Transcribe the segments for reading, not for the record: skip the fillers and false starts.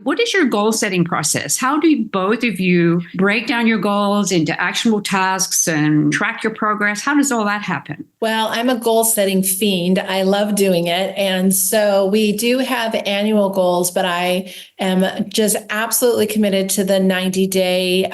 What is your goal setting process? How do both of you break down your goals into actionable tasks and track your progress? How does all that happen? Well, I'm a goal setting fiend. I love doing it. And so we do have annual goals, but I am just absolutely committed to the 90-day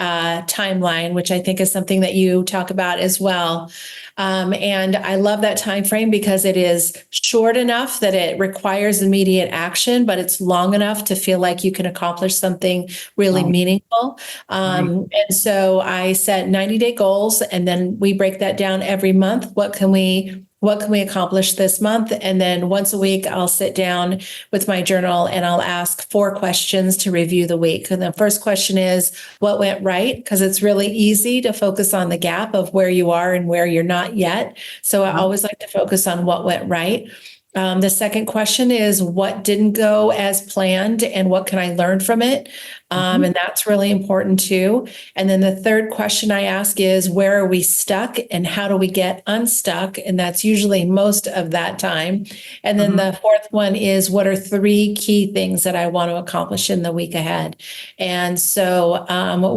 timeline, which I think is something that you talk about as well. And I love that time frame because it is short enough that it requires immediate action, but it's long enough to feel like you can accomplish something really meaningful. And so I set 90-day goals, and then we break that down every month. What can we accomplish this month? And then once a week, I'll sit down with my journal and I'll ask 4 questions to review the week. And the first question is, what went right? Because it's really easy to focus on the gap of where you are and where you're not yet. So I always like to focus on what went right. The second question is, what didn't go as planned and what can I learn from it? And that's really important too. And then the third question I ask is, where are we stuck and how do we get unstuck? And that's usually most of that time. And then the fourth one is, what are 3 key things that I want to accomplish in the week ahead? And so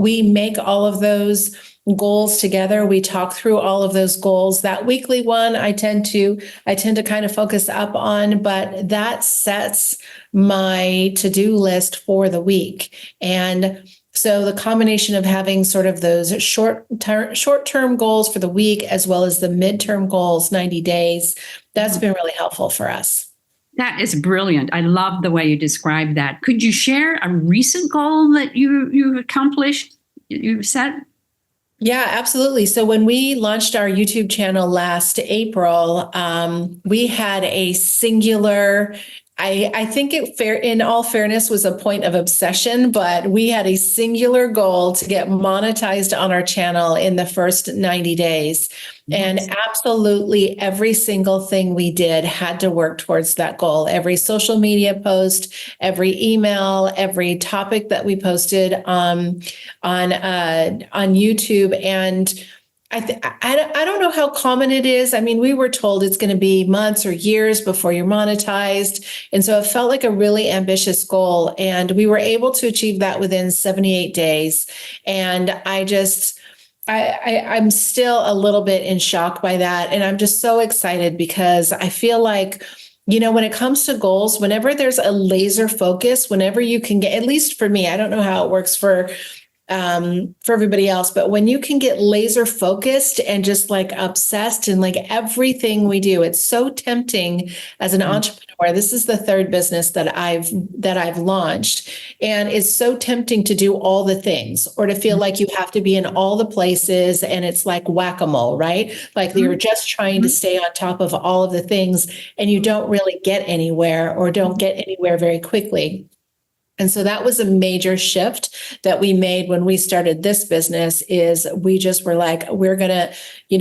we make all of those goals together. We talk through all of those goals. That weekly one I tend to kind of focus up on, but that sets my to-do list for the week. And so the combination of having sort of those short-term goals for the week, as well as the midterm goals, 90 days, that's been really helpful for us. That is brilliant. I love the way you describe that. Could you share a recent goal that you accomplished, you set? Yeah, absolutely. So when we launched our YouTube channel last April, we had a singular, I think in all fairness, was a point of obsession, but we had a singular goal to get monetized on our channel in the first 90 days. And absolutely every single thing we did had to work towards that goal. Every social media post, every email, every topic that we posted on YouTube. And I don't know how common it is. I mean, we were told it's going to be months or years before you're monetized. And so it felt like a really ambitious goal. And we were able to achieve that within 78 days. And I'm still a little bit in shock by that. And I'm just so excited because I feel like, when it comes to goals, whenever there's a laser focus, whenever you can get, at least for me, I don't know how it works for everybody else, but when you can get laser focused and just like obsessed in like everything we do, it's so tempting as an entrepreneur. This is the 3rd business that I've launched, and it's so tempting to do all the things or to feel like you have to be in all the places, and it's like whack-a-mole, right? Like you're just trying to stay on top of all of the things, and you don't really get anywhere or don't get anywhere very quickly. And so that was a major shift that we made when we started this business. Is we just were like, we're going to,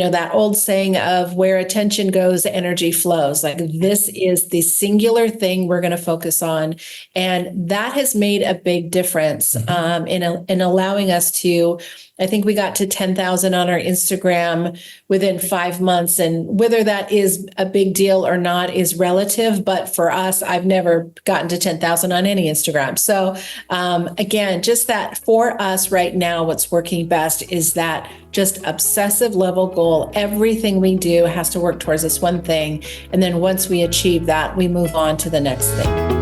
that old saying of where attention goes, energy flows. Like, this is the singular thing we're going to focus on. And that has made a big difference in allowing us to, I think we got to 10,000 on our Instagram within 5 months. And whether that is a big deal or not is relative. But for us, I've never gotten to 10,000 on any Instagram. So again, just that for us right now, what's working best is that just obsessive level goal. Everything we do has to work towards this one thing. And then once we achieve that, we move on to the next thing.